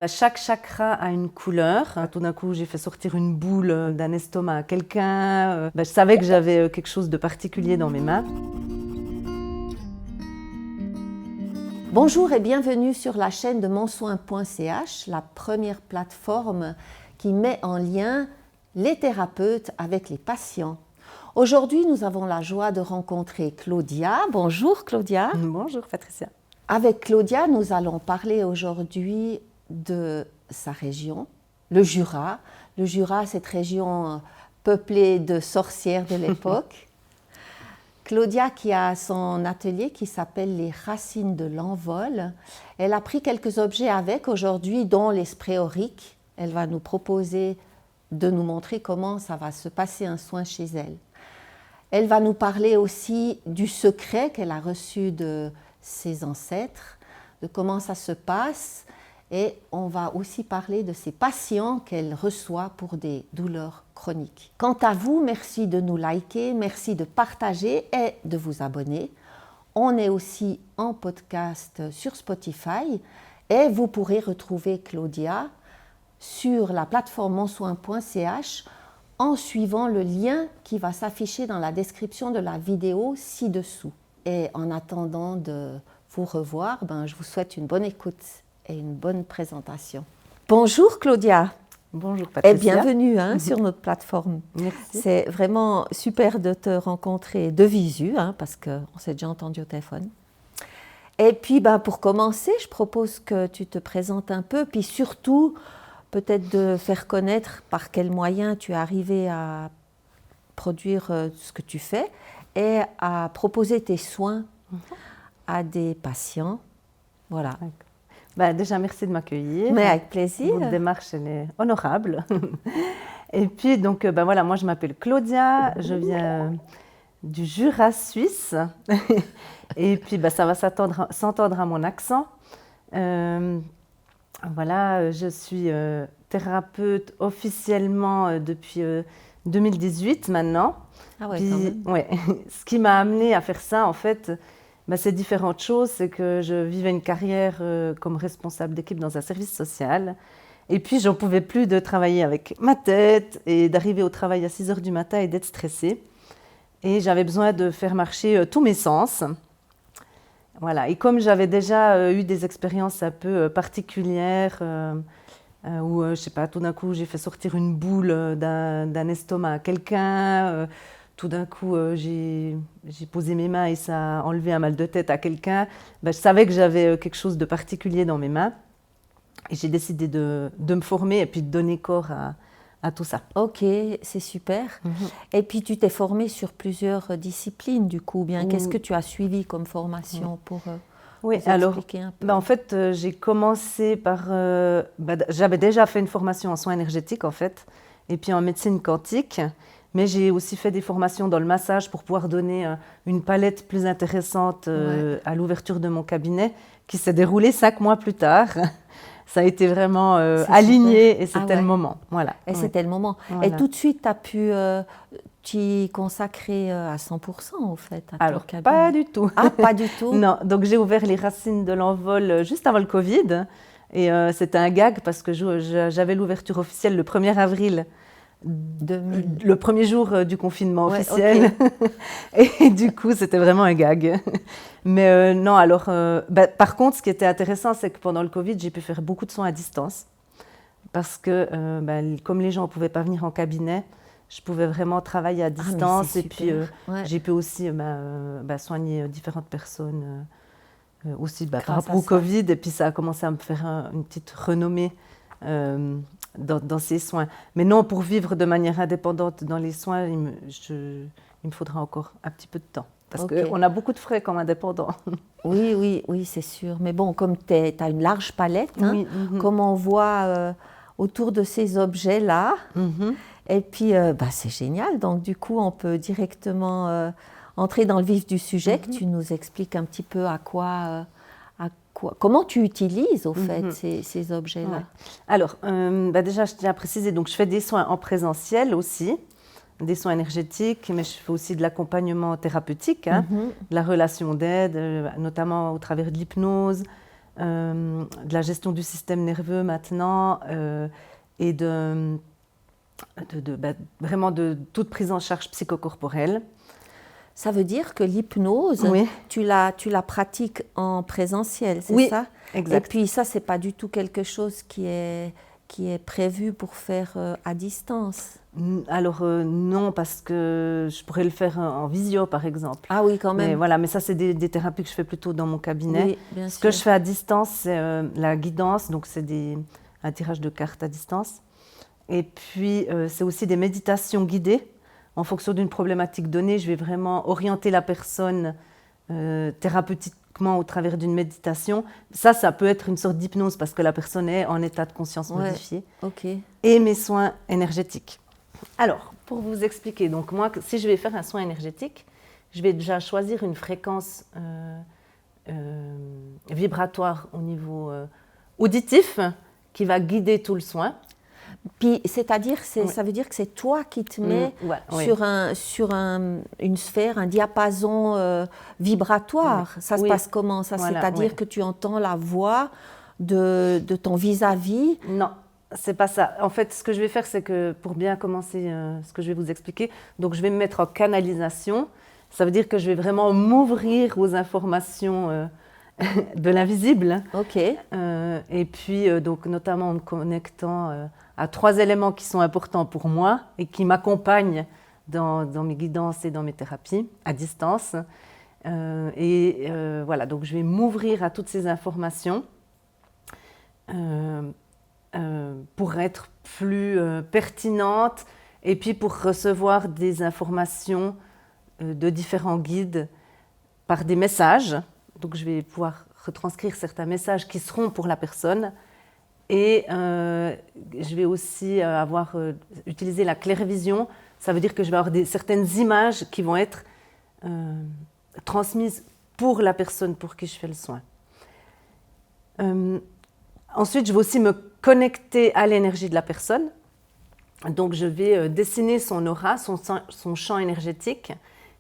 Chaque chakra a une couleur. Tout d'un coup, j'ai fait sortir une boule d'un estomac à quelqu'un. Je savais que j'avais quelque chose de particulier dans mes mains. Bonjour et bienvenue sur la chaîne de monsoin.ch, la première plateforme qui met en lien les thérapeutes avec les patients. Aujourd'hui, nous avons la joie de rencontrer Claudia. Bonjour Claudia. Bonjour Patricia. Avec Claudia, nous allons parler aujourd'hui de sa région, le Jura. Le Jura, cette région peuplée de sorcières de l'époque. Claudia qui a son atelier qui s'appelle Les Racines de l'Envol. Elle a pris quelques objets avec aujourd'hui, dont les sprays auriques. Elle va nous proposer de nous montrer comment ça va se passer un soin chez elle. Elle va nous parler aussi du secret qu'elle a reçu de ses ancêtres, de comment ça se passe. Et on va aussi parler de ses patients qu'elle reçoit pour des douleurs chroniques. Quant à vous, merci de nous liker, merci de partager et de vous abonner. On est aussi en podcast sur Spotify et vous pourrez retrouver Claudia sur la plateforme monsoin.ch en suivant le lien qui va s'afficher dans la description de la vidéo ci-dessous. Et en attendant de vous revoir, je vous souhaite une bonne écoute et une bonne présentation. Bonjour Claudia. Bonjour Patricia. Et bienvenue sur notre plateforme. Merci. C'est vraiment super de te rencontrer de visu, parce qu'on s'est déjà entendu au téléphone. Et puis pour commencer, je propose que tu te présentes un peu, puis surtout peut-être de faire connaître par quels moyens tu es arrivé à produire ce que tu fais et à proposer tes soins à des patients. Voilà. Déjà, merci de m'accueillir. Mais avec plaisir. Votre démarche, elle est honorable. Et puis, donc, moi, je m'appelle Claudia, je viens du Jura suisse. Et puis, ça va s'entendre à mon accent. Je suis thérapeute officiellement depuis 2018 maintenant. Ah ouais, puis, quand même. Ouais, ce qui m'a amenée à faire ça, en fait, c'est différentes choses. C'est que je vivais une carrière comme responsable d'équipe dans un service social. Et puis, j'en pouvais plus de travailler avec ma tête et d'arriver au travail à 6 heures du matin et d'être stressée. Et j'avais besoin de faire marcher tous mes sens. Voilà. Et comme j'avais déjà eu des expériences un peu particulières, où, je sais pas, tout d'un coup, j'ai fait sortir une boule d'un estomac à quelqu'un. Tout d'un coup, j'ai posé mes mains et ça a enlevé un mal de tête à quelqu'un. Je savais que j'avais quelque chose de particulier dans mes mains. Et j'ai décidé de me former et puis de donner corps à tout ça. Ok, c'est super. Et puis tu t'es formée sur plusieurs disciplines du coup. Qu'est-ce que tu as suivi comme formation pour nous expliquer un peu? En fait, j'ai commencé par... j'avais déjà fait une formation en soins énergétiques en fait, et puis en médecine quantique. Mais j'ai aussi fait des formations dans le massage pour pouvoir donner une palette plus intéressante à l'ouverture de mon cabinet, qui s'est déroulée 5 mois plus tard. Ça a été vraiment aligné super. Et c'était le moment. Voilà. Et c'était le moment. Voilà. Et tout de suite, tu as pu t'y consacrer à 100% en fait à ton cabinet. Pas du tout. Ah, pas du tout. Non, donc j'ai ouvert les Racines de l'Envol juste avant le Covid. Et c'était un gag parce que j'avais l'ouverture officielle le 1er avril. Le premier jour du confinement officiel. Okay. Et du coup, c'était vraiment un gag. Mais non, alors, par contre, ce qui était intéressant, c'est que pendant le Covid, j'ai pu faire beaucoup de soins à distance. Parce que, comme les gens ne pouvaient pas venir en cabinet, je pouvais vraiment travailler à distance. Et puis, j'ai pu aussi soigner différentes personnes aussi par rapport au Covid. Et puis, ça a commencé à me faire une petite renommée dans ces soins. Mais non, pour vivre de manière indépendante dans les soins, il me faudra encore un petit peu de temps. Parce qu'on a beaucoup de frais comme indépendant. Oui, c'est sûr. Mais bon, comme tu as une large palette, comme on voit autour de ces objets-là, et puis c'est génial. Donc du coup, on peut directement entrer dans le vif du sujet, que tu nous expliques un petit peu comment tu utilises au fait ces objets-là. Ouais. Alors, déjà, je tiens à préciser, donc je fais des soins en présentiel aussi, des soins énergétiques, mais je fais aussi de l'accompagnement thérapeutique, de la relation d'aide, notamment au travers de l'hypnose, de la gestion du système nerveux maintenant et vraiment de toute prise en charge psychocorporelle. Ça veut dire que l'hypnose, oui. tu la pratiques en présentiel, c'est ça? Exact. Et puis ça, c'est pas du tout quelque chose qui est prévu pour faire à distance. Alors non, parce que je pourrais le faire en visio, par exemple. Ah oui, quand même. Mais ça, c'est des thérapies que je fais plutôt dans mon cabinet. Oui, bien sûr. Ce que je fais à distance, c'est la guidance, donc c'est un tirage de cartes à distance. Et puis, c'est aussi des méditations guidées. En fonction d'une problématique donnée, je vais vraiment orienter la personne thérapeutiquement au travers d'une méditation. Ça peut être une sorte d'hypnose parce que la personne est en état de conscience modifié. Okay. Et mes soins énergétiques. Alors, pour vous expliquer, donc moi, si je vais faire un soin énergétique, je vais déjà choisir une fréquence vibratoire au niveau auditif qui va guider tout le soin. Puis, c'est-à-dire, ça veut dire que c'est toi qui te mets sur une sphère, un diapason vibratoire. Ça se passe comment ça? C'est-à-dire que tu entends la voix de ton vis-à-vis? Non, c'est pas ça. En fait, ce que je vais faire, c'est que pour bien commencer ce que je vais vous expliquer, donc je vais me mettre en canalisation. Ça veut dire que je vais vraiment m'ouvrir aux informations de l'invisible. Ok. Et puis, donc, notamment en me connectant à 3 éléments qui sont importants pour moi et qui m'accompagnent dans mes guidances et dans mes thérapies à distance. Voilà, donc je vais m'ouvrir à toutes ces informations pour être plus pertinente et puis pour recevoir des informations de différents guides par des messages. Donc je vais pouvoir retranscrire certains messages qui seront pour la personne. Et je vais aussi utiliser la clairvision. Ça veut dire que je vais avoir certaines images qui vont être transmises pour la personne pour qui je fais le soin. Ensuite, je vais aussi me connecter à l'énergie de la personne. Donc, je vais dessiner son aura, son champ énergétique.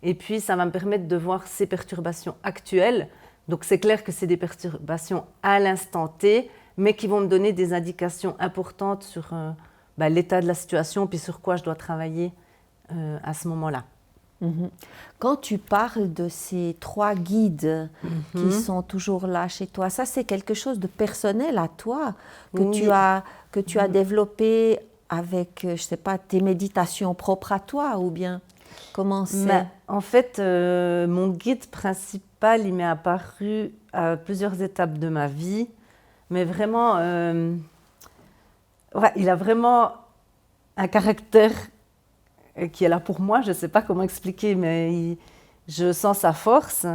Et puis, ça va me permettre de voir ses perturbations actuelles. Donc, c'est clair que c'est des perturbations à l'instant T, mais qui vont me donner des indications importantes sur l'état de la situation, puis sur quoi je dois travailler à ce moment-là. Quand tu parles de ces 3 guides qui sont toujours là chez toi, ça c'est quelque chose de personnel à toi, que tu as développé avec, je sais pas, tes méditations propres à toi, ou bien comment c'est? En fait, mon guide principal, il m'est apparu à plusieurs étapes de ma vie. Mais vraiment, il a vraiment un caractère qui est là pour moi. Je ne sais pas comment expliquer, mais je sens sa force,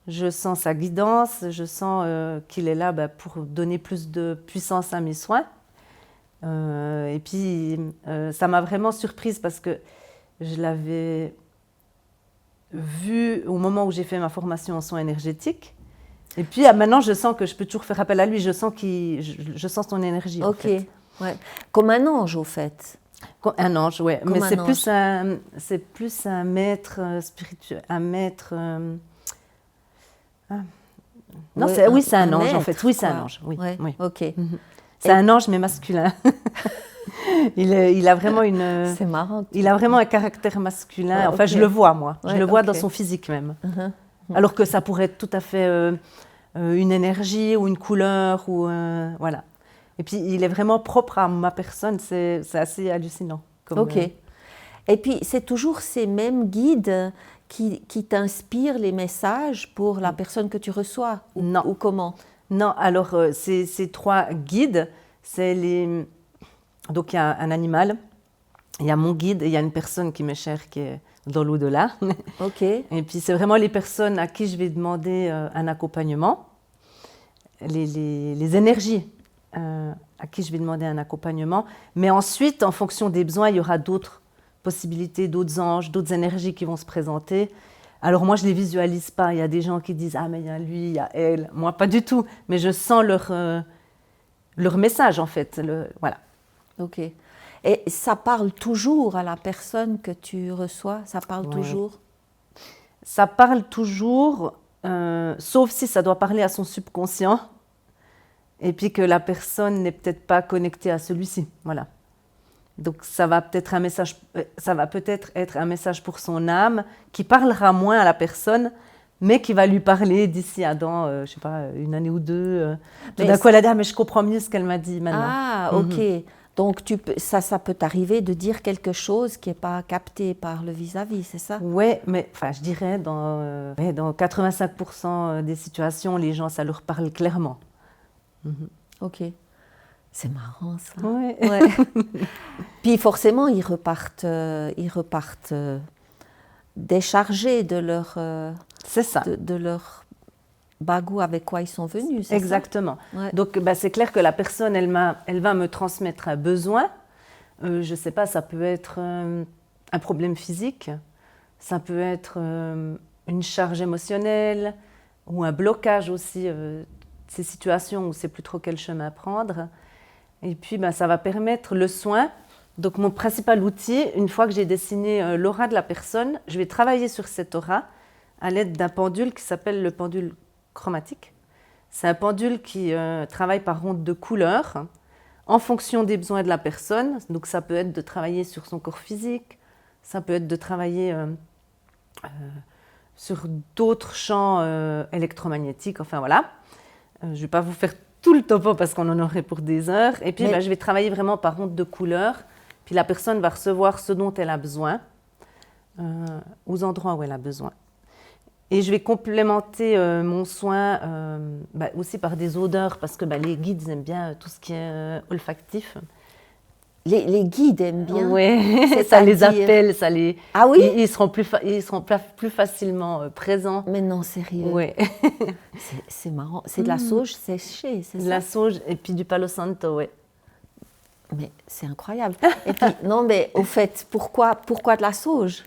je sens sa guidance, je sens qu'il est là pour donner plus de puissance à mes soins. Et puis, ça m'a vraiment surprise parce que je l'avais vu au moment où j'ai fait ma formation en soins énergétiques. Et puis maintenant, je sens que je peux toujours faire appel à lui. Je sens son énergie. Ok, en fait. Ouais. Comme un ange, au fait. Un ange, oui. Mais c'est plus un maître spirituel, un maître. Non, c'est un ange, en fait. Oui, c'est un ange. Oui. Oui. Ok. C'est un ange, mais masculin. Il a vraiment C'est marrant. Il a vraiment un caractère masculin. Enfin, je le vois, moi. Je le vois dans son physique même. Alors que ça pourrait être tout à fait une énergie ou une couleur. Voilà. Et puis, il est vraiment propre à ma personne. C'est assez hallucinant. Ok. Et puis, c'est toujours ces mêmes guides qui t'inspirent les messages pour la personne que tu reçois? Non. Ou comment? Non, alors, ces 3 guides, c'est les... Donc, il y a un animal, il y a mon guide et il y a une personne qui m'est chère, qui est dans l'au-delà. Ok. Et puis, c'est vraiment les personnes à qui je vais demander un accompagnement, les énergies à qui je vais demander un accompagnement. Mais ensuite, en fonction des besoins, il y aura d'autres possibilités, d'autres anges, d'autres énergies qui vont se présenter. Alors moi, je ne les visualise pas. Il y a des gens qui disent « Ah, mais il y a lui, il y a elle ». Moi, pas du tout. Mais je sens leur message, en fait. Voilà. Ok. Et ça parle toujours à la personne que tu reçois? Ça parle toujours? Ça parle toujours, sauf si ça doit parler à son subconscient. et puis que la personne n'est peut-être pas connectée à celui-ci. Voilà. Donc ça va peut-être être un message pour son âme qui parlera moins à la personne, mais qui va lui parler d'ici à dans, je sais pas, une année ou deux. Tout d'un coup, elle a dit, ah, mais je comprends mieux ce qu'elle m'a dit maintenant. Ah, ok. Donc ça peut t'arriver de dire quelque chose qui n'est pas capté par le vis-à-vis, c'est ça? Oui, mais enfin, je dirais dans 85% des situations, les gens, ça leur parle clairement. Ok. C'est marrant ça. Ouais. Ouais. Puis forcément, ils repartent déchargés de leur, c'est ça. de leur bagou avec quoi ils sont venus. C'est exactement. Ça ouais. Donc c'est clair que la personne, elle va me transmettre un besoin. Je ne sais pas, ça peut être un problème physique, ça peut être une charge émotionnelle ou un blocage aussi. Ces situations où c'est plus trop quel chemin prendre. Et puis, ça va permettre le soin. Donc, mon principal outil, une fois que j'ai dessiné l'aura de la personne, je vais travailler sur cette aura à l'aide d'un pendule qui s'appelle le pendule chromatique. C'est un pendule qui travaille par ronde de couleurs en fonction des besoins de la personne. Donc, ça peut être de travailler sur son corps physique, ça peut être de travailler sur d'autres champs électromagnétiques, enfin voilà. Je ne vais pas vous faire tout le topo parce qu'on en aurait pour des heures. Et puis, je vais travailler vraiment par ronde de couleurs. Puis la personne va recevoir ce dont elle a besoin, aux endroits où elle a besoin. Et je vais complémenter mon soin aussi par des odeurs parce que les guides aiment bien tout ce qui est olfactif. Les guides aiment bien. Oui, ça les appelle, ça les. Ah oui. Ils seront plus facilement présents. Mais non, sérieux. Oui. C'est marrant. C'est de la sauge séchée, c'est ça? De la sauge et puis du palo santo, oui. Mais c'est incroyable. Et puis non, mais au fait, pourquoi de la sauge?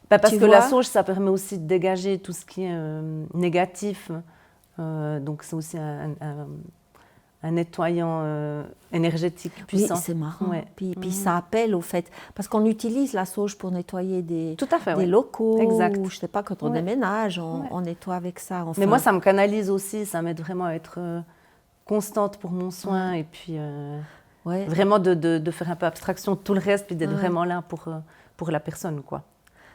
Parce que la sauge, ça permet aussi de dégager tout ce qui est négatif. Donc c'est aussi un nettoyant énergétique puissant. Oui, c'est marrant. Ouais. Puis ça appelle au fait, parce qu'on utilise la sauge pour nettoyer des locaux. Exact. Ou je sais pas, quand on déménage, on nettoie avec ça. Enfin. Mais moi, ça me canalise aussi, ça m'aide vraiment à être constante pour mon soin et puis vraiment de faire un peu abstraction de tout le reste puis d'être vraiment là pour la personne, quoi.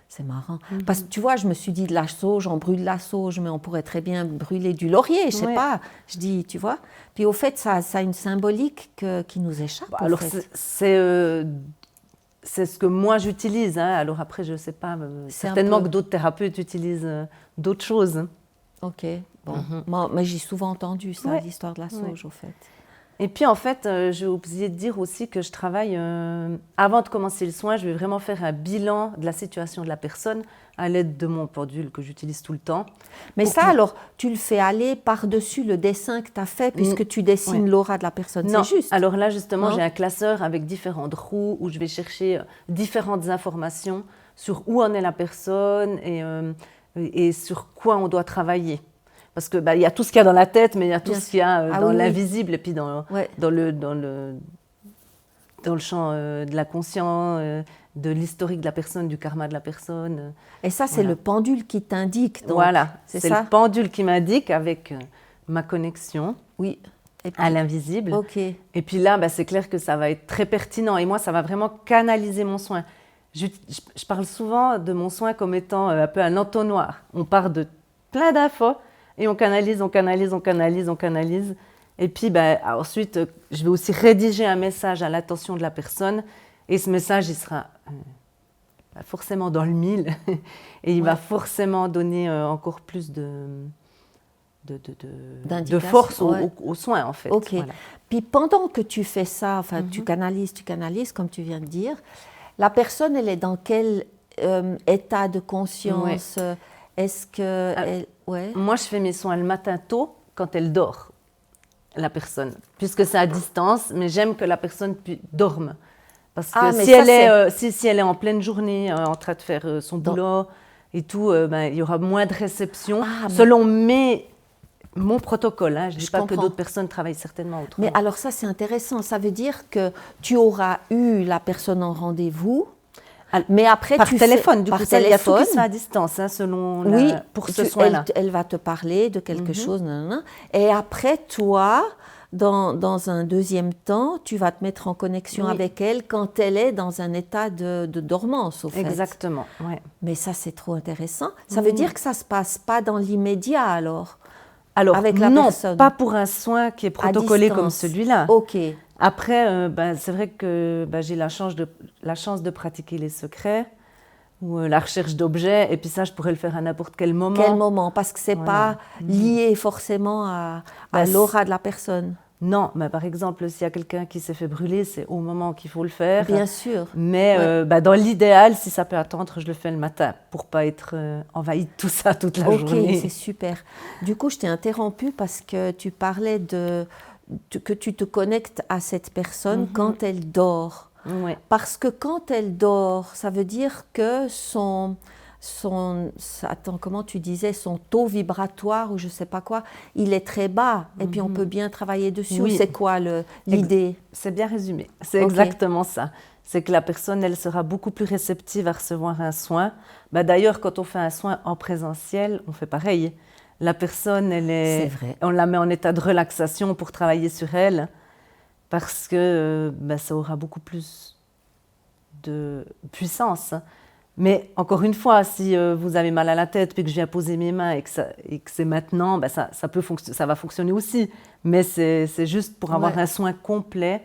C'est marrant. Parce que tu vois, je me suis dit de la sauge, on brûle la sauge, mais on pourrait très bien brûler du laurier, je sais pas. Je dis, tu vois. Puis au fait, ça a une symbolique qui nous échappe. Alors c'est ce que moi j'utilise. Hein. Alors après, je sais pas. Certainement que d'autres thérapeutes utilisent d'autres choses. Ok. Bon. Moi, mais j'ai souvent entendu ça, l'histoire de la sauge, au fait. Et puis en fait, j'ai oublié de dire aussi que je travaille, avant de commencer le soin, je vais vraiment faire un bilan de la situation de la personne à l'aide de mon pendule que j'utilise tout le temps. Mais ça, alors, tu le fais aller par-dessus le dessin que tu as fait puisque tu dessines l'aura de la personne, c'est juste? Alors là, justement, j'ai un classeur avec différentes roues où je vais chercher différentes informations sur où en est la personne et sur quoi on doit travailler. Parce que y a tout ce qu'il y a dans la tête, mais il y a tout ce qu'il y a dans l'invisible et puis dans le champ de la conscience, de l'historique de la personne, du karma de la personne. Et ça, c'est le pendule qui t'indique. Donc, voilà, c'est le pendule qui m'indique avec ma connexion à l'invisible. Okay. Et puis là, c'est clair que ça va être très pertinent. Et moi, ça va vraiment canaliser mon soin. Je parle souvent de mon soin comme étant un peu un entonnoir. On part de plein d'infos. Et on canalise. Et puis, ensuite, je vais aussi rédiger un message à l'attention de la personne. Et ce message, il sera forcément dans le mille. Et il va forcément donner encore plus de force aux soins, en fait. Ok. Voilà. Puis pendant que tu fais ça, tu canalises, comme tu viens de dire, la personne, elle est dans quel état de conscience? Est-ce que... Moi, je fais mes soins le matin tôt, quand elle dort, la personne. Puisque c'est à distance, mais j'aime que la personne dorme. Parce que si elle est en pleine journée, en train de faire son boulot et tout, il y aura moins de réception. Selon mon protocole, hein. Je ne dis pas que d'autres personnes travaillent certainement autrement. Mais alors ça, c'est intéressant. Ça veut dire que tu auras eu la personne en rendez-vous. Mais après, par téléphone, du coup, il y a tout qui se fait à distance, hein, selon pour ce soin-là. Elle va te parler de quelque chose, et après, toi, dans un deuxième temps, tu vas te mettre en connexion avec elle quand elle est dans un état de dormance, au fait. Exactement, ouais. Mais ça, c'est trop intéressant. Ça veut dire que ça ne se passe pas dans l'immédiat, alors avec la non, personne. pas pour un soin qui est protocolé comme celui-là. Ok. Après, c'est vrai que j'ai la chance de pratiquer les secrets ou la recherche d'objets, et puis ça, je pourrais le faire à n'importe quel moment. Quel moment? Parce que c'est pas lié forcément à l'aura de la personne. Non, mais par exemple, s'il y a quelqu'un qui s'est fait brûler, c'est au moment qu'il faut le faire. Bien sûr. Mais dans l'idéal, si ça peut attendre, je le fais le matin pour pas être envahi de tout ça toute la journée. Ok, c'est super. Du coup, je t'ai interrompue parce que tu parlais que tu te connectes à cette personne quand elle dort. Ouais. Parce que quand elle dort, ça veut dire que attends, comment tu disais, son taux vibratoire ou je ne sais pas quoi, il est très bas. Et puis on peut bien travailler dessus. Oui. C'est quoi l'idée? C'est bien résumé. C'est exactement ça. C'est que la personne, elle sera beaucoup plus réceptive à recevoir un soin. D'ailleurs, quand on fait un soin en présentiel, on fait pareil. La personne, C'est vrai. On la met en état de relaxation pour travailler sur elle, parce que ça aura beaucoup plus de puissance. Mais encore une fois, si vous avez mal à la tête, puis que je viens poser mes mains et que c'est maintenant, ça va fonctionner aussi. Mais c'est juste pour avoir un soin complet.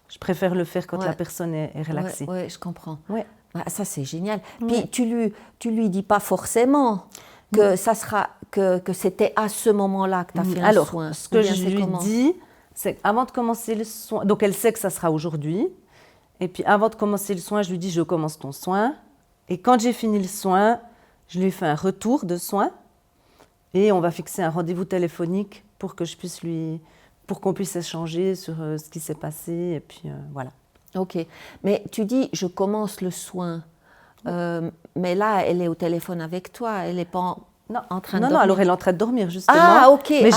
Je préfère le faire quand la personne est relaxée. Oui, je comprends. Ouais. Ça, c'est génial. Puis tu lui dis pas forcément que ça sera que c'était à ce moment-là que tu as fait un soin. Alors, ce que je lui dis, c'est avant de commencer le soin, donc elle sait que ça sera aujourd'hui. Et puis avant de commencer le soin, je lui dis je commence ton soin. Et quand j'ai fini le soin, je lui fais un retour de soin et on va fixer un rendez-vous téléphonique pour qu'on puisse échanger sur ce qui s'est passé et puis voilà. Ok, mais tu dis je commence le soin, mais là elle est au téléphone avec toi, elle n'est pas en train de dormir. Non, alors elle est en train de dormir justement. Ah ok. Mais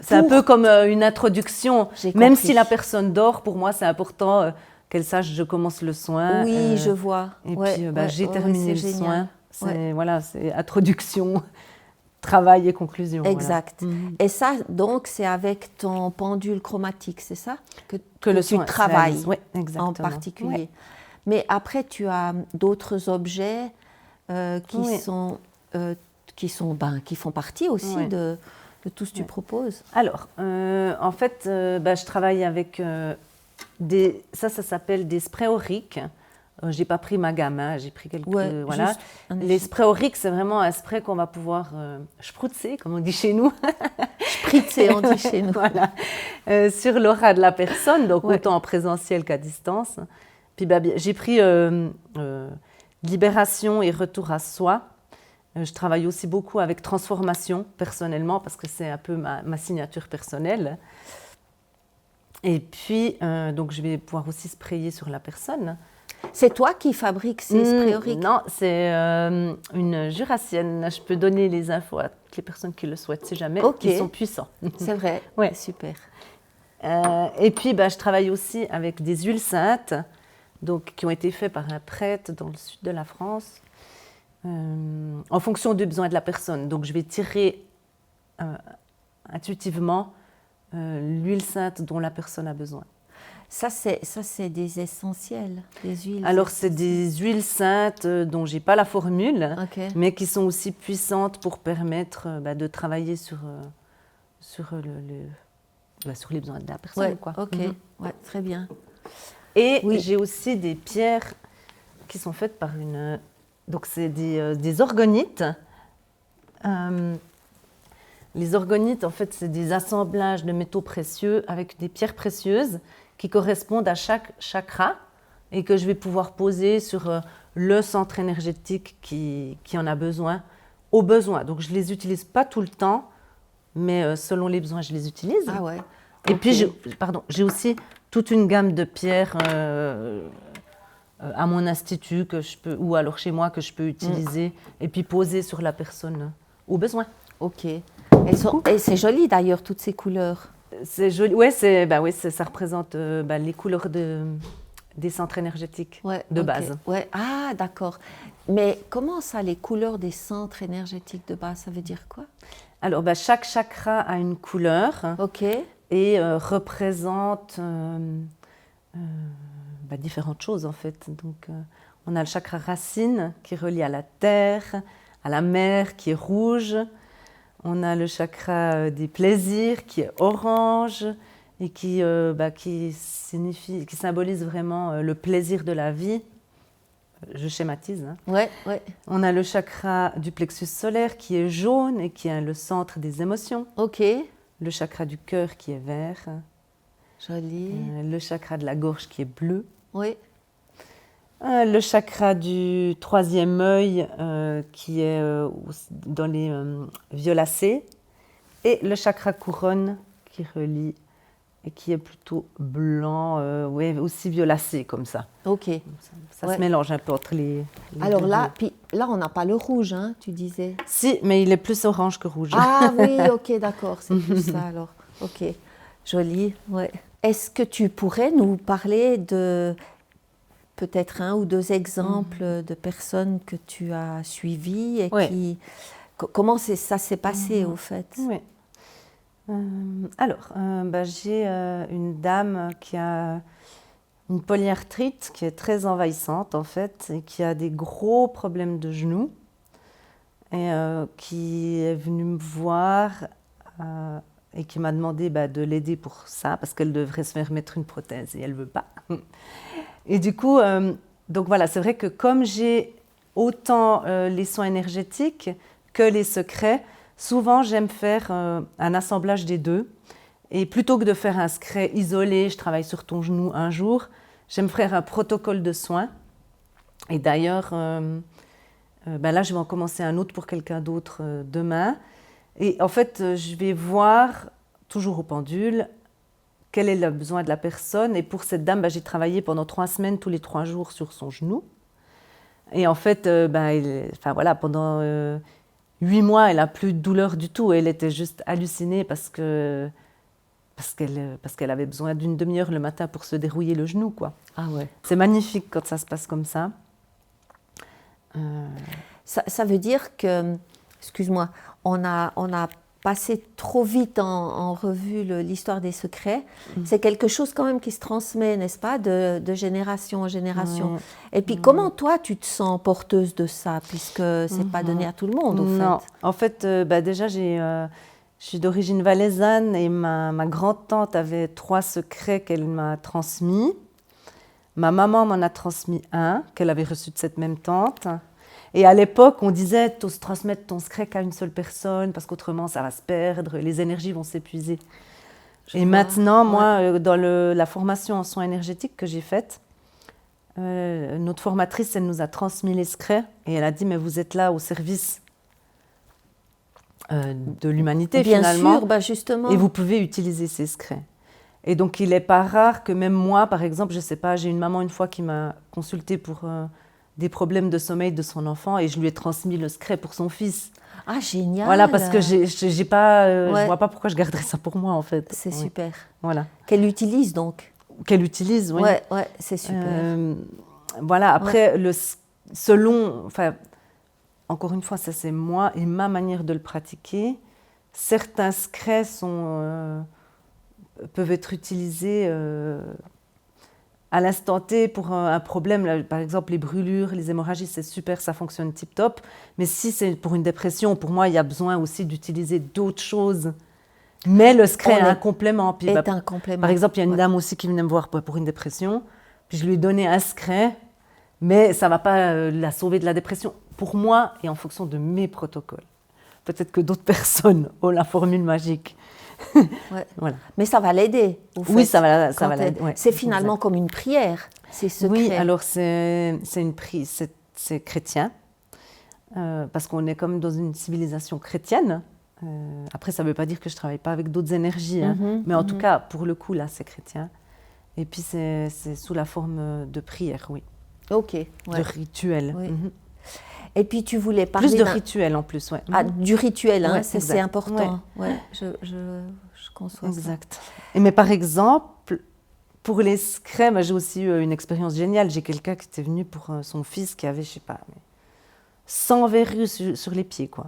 c'est un peu comme une introduction. Même si la personne dort, pour moi c'est important. Qu'elle sache je commence le soin. Oui, je vois. Et puis j'ai terminé le soin. C'est introduction, travail et conclusion. Exact. Voilà. Et ça, donc, c'est avec ton pendule chromatique, c'est ça que le tu travailles en particulier. Ouais. Mais après, tu as d'autres objets qui font partie aussi de tout ce que tu proposes. Alors, en fait, je travaille avec... ça s'appelle des sprays auriques. Je n'ai pas pris ma gamme, j'ai pris quelques... voilà. Les sprays auriques, c'est vraiment un spray qu'on va pouvoir spritzer, comme on dit chez nous. Spritzer, on dit chez nous. Voilà. Sur l'aura de la personne, donc autant en présentiel qu'à distance. Puis j'ai pris libération et retour à soi. Je travaille aussi beaucoup avec transformation, personnellement, parce que c'est un peu ma signature personnelle. Et puis, donc, je vais pouvoir aussi sprayer sur la personne. C'est toi qui fabriques ces sprays auriques? Non, c'est une jurassienne. Je peux donner les infos à toutes les personnes qui le souhaitent, si jamais. Ils sont puissants. C'est vrai, ouais. Super. Et puis, je travaille aussi avec des huiles saintes, donc, qui ont été faites par un prêtre dans le sud de la France, en fonction des besoins de la personne. Donc, je vais tirer intuitivement l'huile sainte dont la personne a besoin. Ça, c'est des essentiels, des huiles. Alors, c'est des huiles saintes dont je n'ai pas la formule, mais qui sont aussi puissantes pour permettre de travailler sur les besoins de la personne. Très bien. Et j'ai aussi des pierres qui sont faites par une... Donc, c'est des orgonites. Les orgonites, en fait, c'est des assemblages de métaux précieux avec des pierres précieuses qui correspondent à chaque chakra et que je vais pouvoir poser sur le centre énergétique qui en a besoin, au besoin. Donc, je ne les utilise pas tout le temps, mais selon les besoins, je les utilise. Ah ouais. Et puis, j'ai aussi toute une gamme de pierres à mon institut ou alors chez moi que je peux utiliser et puis poser sur la personne au besoin. Ok. Et c'est joli d'ailleurs, toutes ces couleurs. C'est joli. Oui, ça représente les couleurs des centres énergétiques de base. Ouais. Ah, d'accord. Mais comment ça, les couleurs des centres énergétiques de base, ça veut dire quoi? Alors, chaque chakra a une couleur. Ok. et représente différentes choses en fait. Donc, on a le chakra racine qui est relié à la terre, à la mer qui est rouge. On a le chakra des plaisirs qui est orange et qui symbolise vraiment le plaisir de la vie. Je schématise. Hein. Ouais, ouais. On a le chakra du plexus solaire qui est jaune et qui est le centre des émotions. Ok. Le chakra du cœur qui est vert. Joli. Le chakra de la gorge qui est bleu. Oui. Le chakra du troisième œil qui est dans les violacés. Et le chakra couronne qui relie et qui est plutôt blanc, aussi violacé comme ça. Ok. Ça se mélange un peu entre les Alors deux là, on n'a pas le rouge, hein, tu disais. Si, mais il est plus orange que rouge. Ah oui, ok, d'accord, c'est plus ça alors. Ok, joli, ouais. Est-ce que tu pourrais nous parler de peut-être 1 ou 2 exemples de personnes que tu as suivies et qui... Comment ça s'est passé au fait? Oui. J'ai une dame qui a une polyarthrite qui est très envahissante en fait et qui a des gros problèmes de genoux et qui est venue me voir et qui m'a demandé de l'aider pour ça parce qu'elle devrait se faire mettre une prothèse et elle ne veut pas. Et du coup, donc voilà, c'est vrai que comme j'ai autant les soins énergétiques que les secrets, souvent, j'aime faire un assemblage des deux. Et plutôt que de faire un secret isolé, je travaille sur ton genou un jour, j'aime faire un protocole de soins. Et d'ailleurs, là, je vais en commencer un autre pour quelqu'un d'autre demain. Et en fait, je vais voir, toujours au pendule, quel est le besoin de la personne. Et pour cette dame, j'ai travaillé pendant 3 semaines, tous les 3 jours, sur son genou. Et en fait, pendant 8 mois, elle n'a plus de douleur du tout. Elle était juste hallucinée parce qu'elle avait besoin d'une demi-heure le matin pour se dérouiller le genou, quoi. Ah ouais. C'est magnifique quand ça se passe comme ça. Ça veut dire que, excuse-moi, on a passé trop vite en revue l'histoire des secrets. C'est quelque chose quand même qui se transmet, n'est-ce pas, de génération en génération. Et puis comment toi tu te sens porteuse de ça, puisque c'est pas donné à tout le monde au fait. Non, en fait, déjà je suis d'origine valaisanne et ma grande-tante avait 3 secrets qu'elle m'a transmis. Ma maman m'en a transmis un qu'elle avait reçu de cette même tante. Et à l'époque, on disait « t'oses transmettre ton secret qu'à une seule personne parce qu'autrement ça va se perdre, les énergies vont s'épuiser ». Et maintenant, moi, dans la formation en soins énergétiques que j'ai faite, notre formatrice, elle nous a transmis les secrets et elle a dit « mais vous êtes là au service de l'humanité finalement. Bien sûr, justement. Et vous pouvez utiliser ces secrets ». Et donc, il n'est pas rare que même moi, par exemple, je ne sais pas, j'ai une maman une fois qui m'a consultée pour des problèmes de sommeil de son enfant et je lui ai transmis le secret pour son fils. Ah, génial! Voilà, parce que je ne vois pas pourquoi je garderais ça pour moi, en fait. C'est super. Voilà. Qu'elle utilise, donc. Qu'elle utilise, oui. Oui, c'est super. Voilà, après, encore une fois, ça c'est moi et ma manière de le pratiquer. Certains secrets peuvent être utilisés à l'instant T pour un problème. Là, par exemple, les brûlures, les hémorragies, c'est super, ça fonctionne tip-top. Mais si c'est pour une dépression, pour moi, il y a besoin aussi d'utiliser d'autres choses. Mais le secret est un complément. Puis, un complément. Par exemple, il y a une dame aussi qui venait me voir pour une dépression. Puis je lui ai donné un secret, mais ça ne va pas la sauver de la dépression. Pour moi et en fonction de mes protocoles. Peut-être que d'autres personnes ont la formule magique. Voilà. Mais ça va l'aider. Oui, ça va l'aider. Ouais, c'est finalement comme une prière, ces secrets. Oui, alors c'est chrétien, parce qu'on est comme dans une civilisation chrétienne. Après, ça ne veut pas dire que je ne travaille pas avec d'autres énergies, hein, mais en tout cas, pour le coup, là, c'est chrétien. Et puis, c'est sous la forme de prière, oui. Ok. De rituel. Oui. Et puis tu voulais parler plus de rituel en plus, ouais. Ah, du rituel, hein, c'est important. Ouais. Je conçois exact. Ça. Mais par exemple, pour les secrets, j'ai aussi eu une expérience géniale. J'ai quelqu'un qui était venu pour son fils qui avait, je sais pas, 100 verrues sur les pieds, quoi.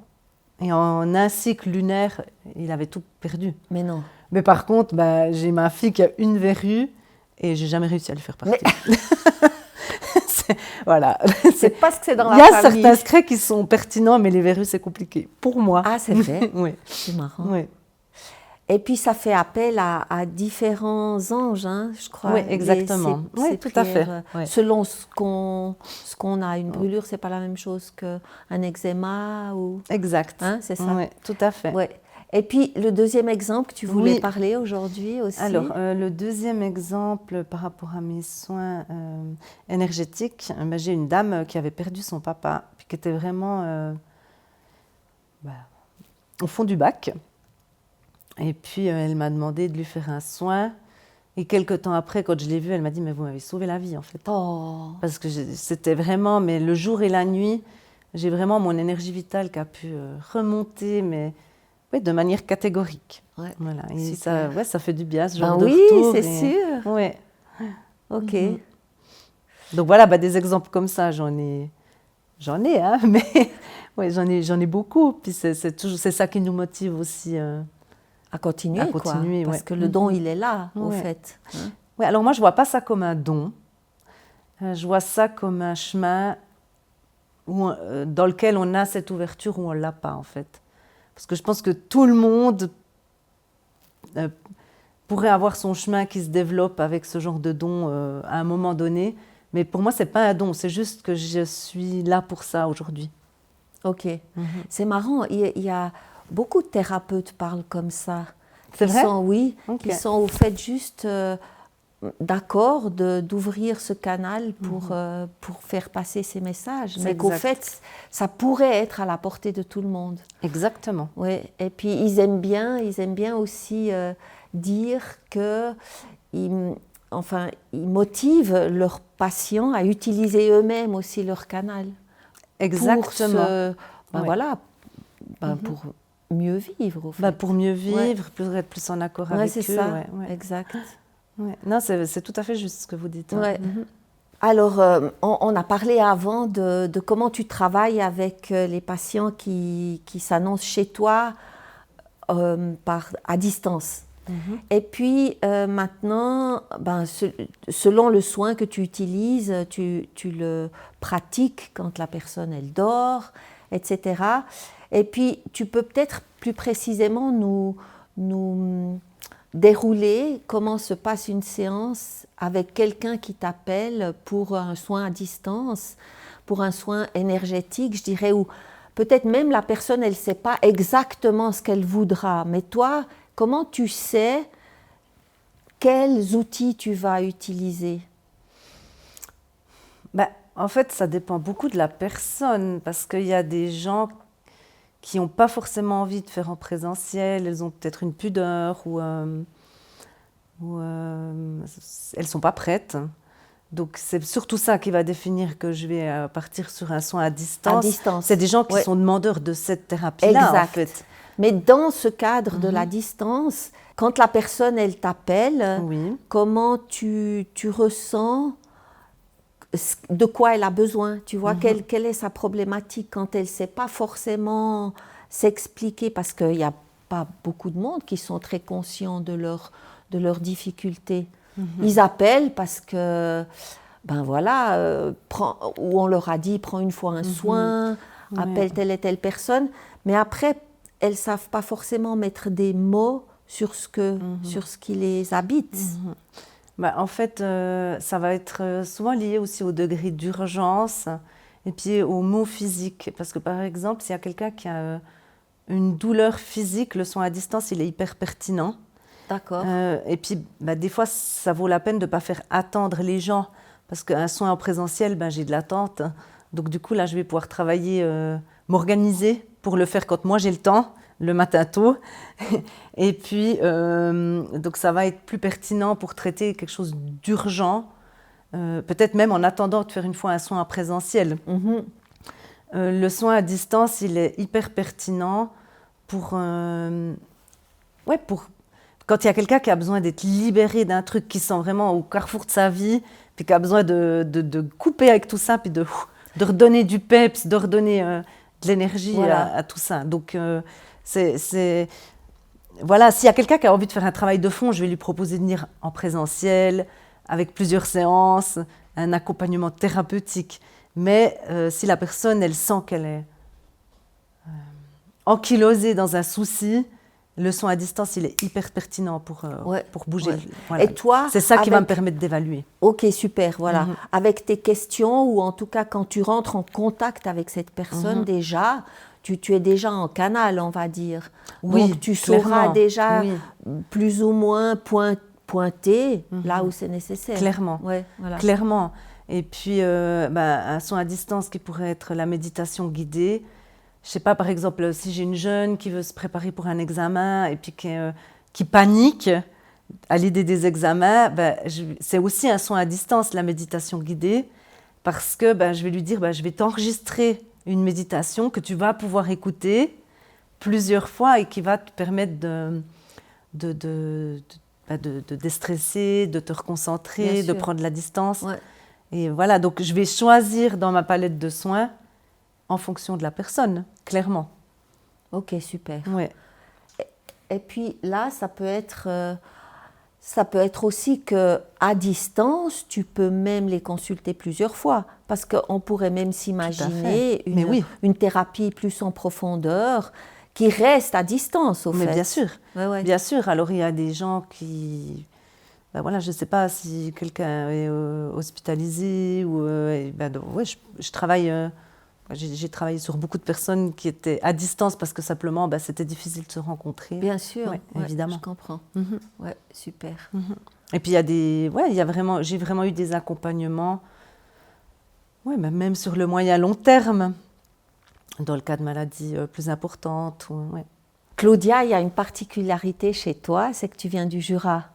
Et en un cycle lunaire, il avait tout perdu. Mais non. Mais par contre, j'ai ma fille qui a une verrue et j'ai jamais réussi à lui faire partir. Voilà. C'est parce que c'est dans la famille. Il y a famille. certains secrets qui sont pertinents, mais les verrues, c'est compliqué. Pour moi. Ah, c'est vrai. Oui. C'est marrant. Oui. Et puis, ça fait appel à différents anges, hein, je crois. Oui, exactement. Oui, tout à fait. Oui. Selon ce qu'on a. Une brûlure, c'est pas la même chose qu'un eczéma ou... Exact. Hein, c'est ça. Oui, tout à fait. Ouais. Et puis, le deuxième exemple que tu voulais parler aujourd'hui aussi. Alors, le deuxième exemple par rapport à mes soins énergétiques, j'ai une dame qui avait perdu son papa, puis qui était vraiment au fond du bac. Et puis, elle m'a demandé de lui faire un soin. Et quelques temps après, quand je l'ai vue, elle m'a dit « Mais vous m'avez sauvé la vie, en fait. » Oh. Parce que c'était vraiment, mais le jour et la nuit, j'ai vraiment mon énergie vitale qui a pu remonter, mais oui, de manière catégorique. Ouais, voilà. Et ça fait du bien, ce genre de retour. Oui, c'est sûr. Oui. OK. Donc voilà, des exemples comme ça, j'en ai, hein, mais ouais, j'en ai beaucoup. Puis c'est ça qui nous motive aussi. À continuer, parce que le don, il est là, au fait. Hein? Oui, alors moi, je ne vois pas ça comme un don. Je vois ça comme un chemin dans lequel on a cette ouverture ou on ne l'a pas, en fait. Parce que je pense que tout le monde pourrait avoir son chemin qui se développe avec ce genre de don à un moment donné. Mais pour moi, ce n'est pas un don, c'est juste que je suis là pour ça aujourd'hui. OK. C'est marrant, il y a... Beaucoup de thérapeutes parlent comme ça. C'est vrai? Qui sont au fait juste d'accord d'ouvrir ce canal pour faire passer ces messages. Mais qu'au fait, ça pourrait être à la portée de tout le monde. Exactement. Oui. Et puis, ils aiment bien aussi dire qu'ils motivent leurs patients à utiliser eux-mêmes aussi leur canal. Exactement. Pour mieux vivre, au fait. Pour mieux vivre, pour être plus en accord avec eux. C'est ça, exact. Ouais. Non, c'est tout à fait juste ce que vous dites. Ouais. Alors, on a parlé avant de comment tu travailles avec les patients qui s'annoncent chez toi à distance. Et puis, maintenant, selon le soin que tu utilises, tu le pratiques quand la personne, elle dort, etc. Et puis, tu peux peut-être plus précisément nous dérouler comment se passe une séance avec quelqu'un qui t'appelle pour un soin à distance, pour un soin énergétique, je dirais, où peut-être même la personne, elle ne sait pas exactement ce qu'elle voudra. Mais toi, comment tu sais quels outils tu vas utiliser? En fait, ça dépend beaucoup de la personne, parce qu'il y a des gens qui n'ont pas forcément envie de faire en présentiel, elles ont peut-être une pudeur ou elles ne sont pas prêtes. Donc c'est surtout ça qui va définir que je vais partir sur un soin à distance. C'est des gens qui sont demandeurs de cette thérapie-là, en fait. Mais dans ce cadre de la distance, quand la personne, elle t'appelle, comment tu ressens de quoi elle a besoin, tu vois, quelle est sa problématique quand elle ne sait pas forcément s'expliquer, parce qu'il n'y a pas beaucoup de monde qui sont très conscients de leurs difficultés. Ils appellent parce que, où on leur a dit, prends une fois un soin, appelle telle et telle personne, mais après, elles ne savent pas forcément mettre des mots sur ce qui les habite. En fait, ça va être souvent lié aussi au degré d'urgence et puis aux mots physiques. Parce que par exemple, s'il y a quelqu'un qui a une douleur physique, le soin à distance, il est hyper pertinent. D'accord. Et puis, des fois, ça vaut la peine de ne pas faire attendre les gens. Parce qu'un soin en présentiel, j'ai de l'attente. Donc du coup, là, je vais pouvoir travailler, m'organiser pour le faire quand moi j'ai le temps, le matin tôt. Et puis, donc ça va être plus pertinent pour traiter quelque chose d'urgent, peut-être même en attendant de faire une fois un soin en présentiel. Le soin à distance, il est hyper pertinent pour quand il y a quelqu'un qui a besoin d'être libéré d'un truc qui sent vraiment au carrefour de sa vie, puis qui a besoin de couper avec tout ça, puis de redonner du peps, de redonner de l'énergie à tout ça. Donc, voilà, s'il y a quelqu'un qui a envie de faire un travail de fond, je vais lui proposer de venir en présentiel, avec plusieurs séances, un accompagnement thérapeutique. Mais si la personne, elle sent qu'elle est ankylosée dans un souci, le soin à distance, il est hyper pertinent pour bouger. Ouais. Voilà. Et toi, c'est ça qui va me permettre d'évaluer. Ok, super, voilà. Avec tes questions, ou en tout cas quand tu rentres en contact avec cette personne déjà, tu es déjà en canal, on va dire. Oui, donc tu sauras déjà plus ou moins pointer là où c'est nécessaire. Clairement, ouais, voilà. Clairement. Et puis, un soin à distance qui pourrait être la méditation guidée. Je ne sais pas, par exemple, si j'ai une jeune qui veut se préparer pour un examen et puis qui panique à l'idée des examens, c'est aussi un soin à distance, la méditation guidée, parce que je vais lui dire, je vais t'enregistrer une méditation que tu vas pouvoir écouter plusieurs fois et qui va te permettre de déstresser, de te reconcentrer, de prendre la distance. Ouais. Et voilà, donc je vais choisir dans ma palette de soins en fonction de la personne, clairement. Ok, super. Ouais. Et puis là, ça peut être aussi qu'à distance, tu peux même les consulter plusieurs fois. Parce qu'on pourrait même s'imaginer une thérapie plus en profondeur qui reste à distance, au fait. Mais bien sûr, ouais. Bien sûr. Alors, il y a des gens qui... voilà, je ne sais pas si quelqu'un est hospitalisé ou... je travaille... j'ai travaillé sur beaucoup de personnes qui étaient à distance parce que simplement, c'était difficile de se rencontrer. Bien sûr, évidemment. Je comprends. Ouais, super. Et puis, j'ai vraiment eu des accompagnements, même sur le moyen long terme, dans le cas de maladies plus importantes. Claudia, il y a une particularité chez toi, c'est que tu viens du Jura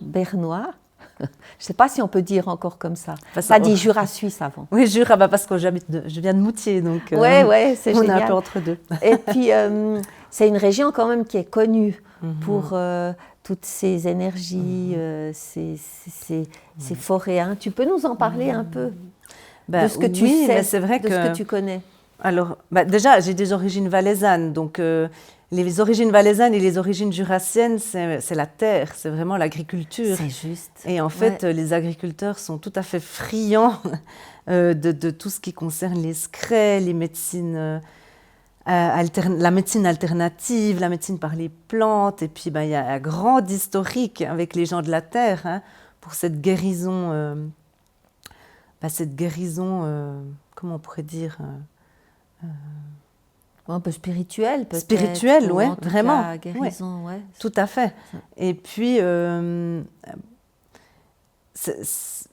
bernois. Je ne sais pas si on peut dire encore comme ça. Ça dit Jura suisse avant. Oui, Jura, parce que je viens de Moutier, donc c'est on génial. est un peu entre deux. Et puis, c'est une région quand même qui est connue pour toutes ces énergies, ces forêts. Hein. Tu peux nous en parler un peu de ce que tu sais, mais c'est vrai de ce que tu connais? Alors, déjà, j'ai des origines valaisannes, donc les origines valaisannes et les origines jurassiennes, c'est la terre, c'est vraiment l'agriculture. C'est juste. Et en fait, les agriculteurs sont tout à fait friands de tout ce qui concerne les secrets, les médecines, la médecine alternative, la médecine par les plantes. Et puis, il y a un grand historique avec les gens de la terre pour cette guérison, comment on pourrait dire un peu spirituelle, peut-être. Spirituelle, oui, vraiment. Cas, guérison, ouais. Tout à fait. Et puis, c'est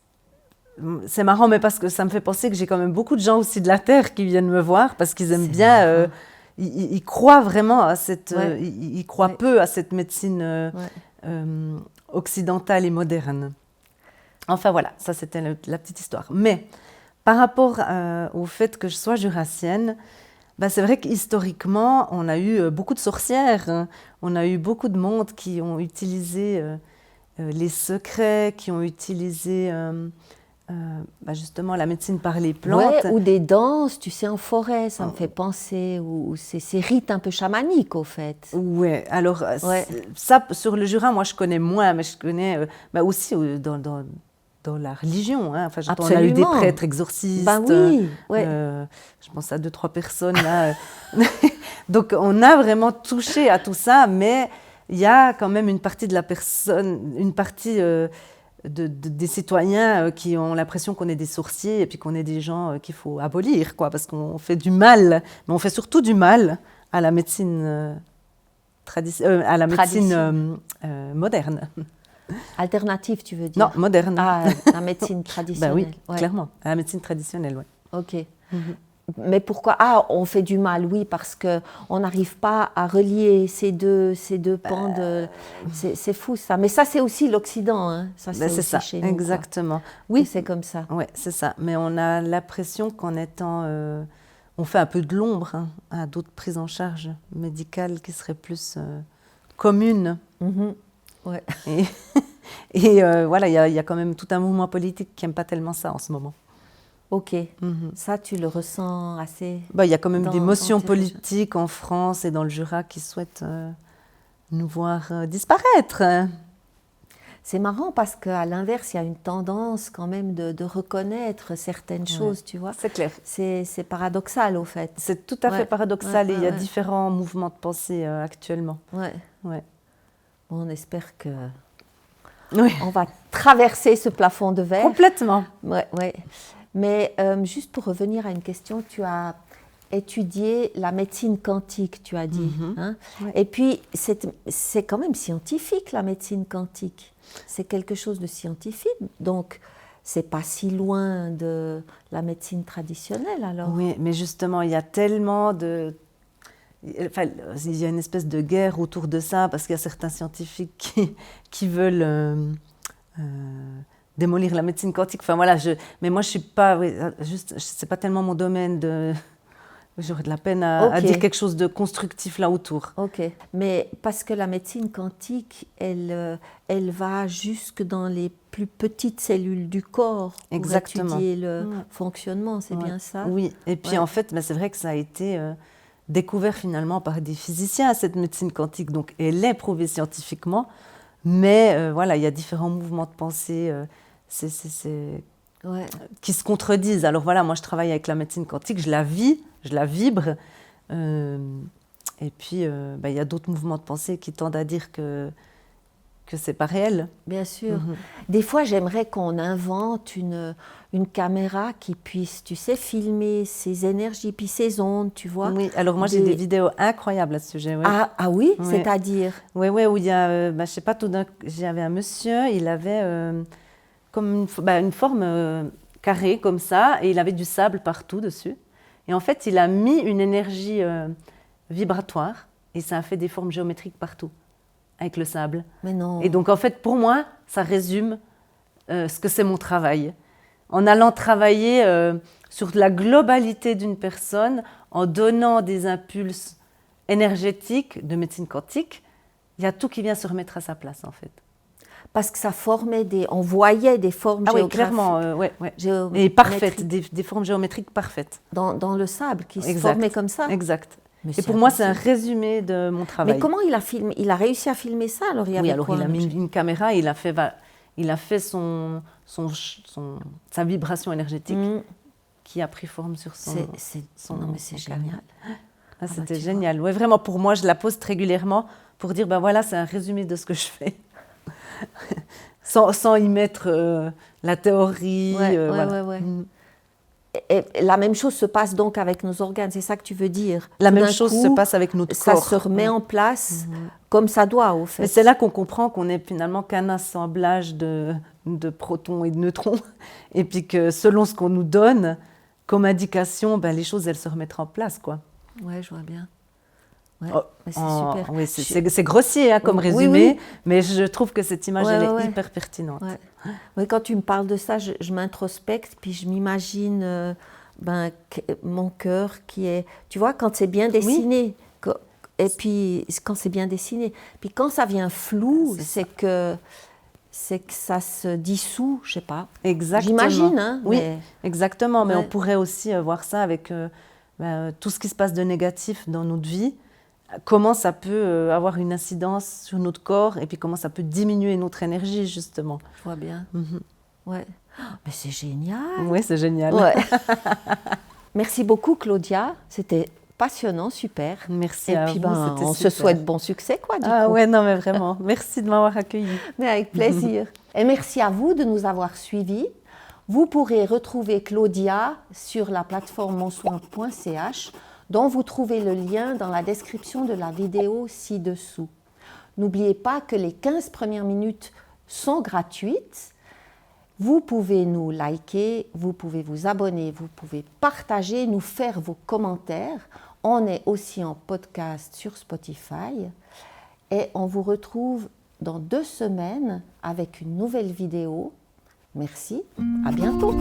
marrant, mais parce que ça me fait penser que j'ai quand même beaucoup de gens aussi de la Terre qui viennent me voir, parce qu'ils aiment bien, ils croient vraiment à cette... ils croient peu à cette médecine occidentale et moderne. Enfin voilà, ça c'était la petite histoire. Mais par rapport au fait que je sois jurassienne, c'est vrai qu'historiquement, on a eu beaucoup de sorcières, on a eu beaucoup de monde qui ont utilisé les secrets, qui ont utilisé justement la médecine par les plantes. Ouais, ou des danses, tu sais, en forêt, ça me fait penser, ou ces rites un peu chamaniques, au fait. Oui, alors ça, sur le Jura, moi je connais moins, mais je connais aussi dans la religion. Enfin, on a eu des prêtres exorcistes. Oui, je pense à 2-3 personnes là. Donc, on a vraiment touché à tout ça, mais il y a quand même une partie de la personne, une partie des citoyens qui ont l'impression qu'on est des sorciers et puis qu'on est des gens qu'il faut abolir, parce qu'on fait du mal. Mais on fait surtout du mal à la médecine, moderne. Alternative, tu veux dire? Non, moderne. Ah, la médecine traditionnelle. Oui, clairement. La médecine traditionnelle, oui. Ok. Mais pourquoi? On fait du mal, oui, parce qu'on n'arrive pas à relier ces deux pans de... C'est fou, ça. Mais ça, c'est aussi l'Occident, hein. Ça, c'est aussi ça, chez nous. Exactement. Oui, c'est comme ça. Oui, c'est ça. Mais on a l'impression qu'en étant... on fait un peu de l'ombre à d'autres prises en charge médicales qui seraient plus communes. Ouais. Et voilà, il y a quand même tout un mouvement politique qui n'aime pas tellement ça en ce moment. Ok. Ça, tu le ressens assez... Il y a quand même des motions politiques en France et dans le Jura qui souhaitent nous voir disparaître. C'est marrant parce qu'à l'inverse, il y a une tendance quand même de reconnaître certaines choses, tu vois. C'est clair. C'est paradoxal, au fait. C'est tout à fait paradoxal et il y a différents mouvements de pensée actuellement. Ouais. Ouais. Bon, on espère que on va traverser ce plafond de verre. Complètement. Ouais. Mais juste pour revenir à une question, tu as étudié la médecine quantique, tu as dit. Hein? Ouais. Et puis, c'est quand même scientifique, la médecine quantique. C'est quelque chose de scientifique, donc c'est pas si loin de la médecine traditionnelle, alors. Oui, mais justement, il y a tellement de... Enfin, il y a une espèce de guerre autour de ça, parce qu'il y a certains scientifiques qui veulent démolir la médecine quantique. Enfin, voilà, mais moi, je suis pas... c'est pas tellement mon domaine de... J'aurais de la peine à dire quelque chose de constructif là autour. Ok, mais parce que la médecine quantique, elle va jusque dans les plus petites cellules du corps pour étudier le fonctionnement, c'est bien ça? Oui, et puis en fait, c'est vrai que ça a été découvert finalement par des physiciens, cette médecine quantique, donc elle est prouvée scientifiquement, mais voilà, il y a différents mouvements de pensée qui se contredisent. Alors voilà, moi je travaille avec la médecine quantique, je la vis, je la vibre, et puis il y a d'autres mouvements de pensée qui tendent à dire que c'est pas réel. Bien sûr. Des fois, j'aimerais qu'on invente une caméra qui puisse, tu sais, filmer ces énergies, puis ces ondes, tu vois. Oui, alors moi j'ai des vidéos incroyables à ce sujet. Ouais. Ah oui, c'est-à-dire? Oui, où il y a, je sais pas, tout d'un coup, j'avais un monsieur, il avait comme une forme carrée comme ça, et il avait du sable partout dessus. Et en fait, il a mis une énergie vibratoire, et ça a fait des formes géométriques partout, avec le sable. Mais non. Et donc, en fait, pour moi, ça résume ce que c'est mon travail. En allant travailler sur la globalité d'une personne, en donnant des impulses énergétiques de médecine quantique, il y a tout qui vient se remettre à sa place, en fait. Parce que ça formait on voyait des formes géographiques. Oui, clairement, ouais. Et parfaites, des formes géométriques parfaites. Dans le sable, qui se formaient comme ça. Exact. Et pour moi, c'est un résumé de mon travail. Mais comment il a filmé? Il a réussi à filmer ça? Alors, il a mis une caméra, il a fait sa vibration énergétique qui a pris forme sur son... Non, mais c'est génial. C'était génial. Ouais, vraiment, pour moi, je la poste régulièrement pour dire, voilà, c'est un résumé de ce que je fais. sans y mettre la théorie. Ouais. Et la même chose se passe donc avec nos organes, c'est ça que tu veux dire? La même chose se passe avec notre corps. Ça se remet en place comme ça doit, au fait. Mais c'est là qu'on comprend qu'on n'est finalement qu'un assemblage de protons et de neutrons, et puis que selon ce qu'on nous donne comme indication, les choses, elles se remettront en place, quoi. Ouais, je vois bien. Ouais, c'est super. Oui, c'est grossier comme résumé, mais je trouve que cette image, elle est hyper pertinente. Oui, quand tu me parles de ça, je m'introspecte, puis je m'imagine mon cœur qui est... Tu vois, quand c'est bien dessiné, et puis quand c'est bien dessiné, puis quand ça vient flou, c'est que ça se dissout, je sais pas. Exactement. J'imagine, hein. Oui, exactement, mais on pourrait aussi voir ça avec tout ce qui se passe de négatif dans notre vie. Comment ça peut avoir une incidence sur notre corps et puis comment ça peut diminuer notre énergie, justement. Je vois bien. Ouais. Mais c'est génial. Oui, c'est génial. Ouais. Merci beaucoup, Claudia. C'était passionnant, super. Merci à vous. On se souhaite bon succès, quoi, du coup. Ah ouais, non, mais vraiment. Merci de m'avoir accueillie. Mais avec plaisir. Et merci à vous de nous avoir suivis. Vous pourrez retrouver Claudia sur la plateforme monsoin.ch, dont vous trouvez le lien dans la description de la vidéo ci-dessous. N'oubliez pas que les 15 premières minutes sont gratuites. Vous pouvez nous liker, vous pouvez vous abonner, vous pouvez partager, nous faire vos commentaires. On est aussi en podcast sur Spotify. Et on vous retrouve dans 2 semaines avec une nouvelle vidéo. Merci, à bientôt.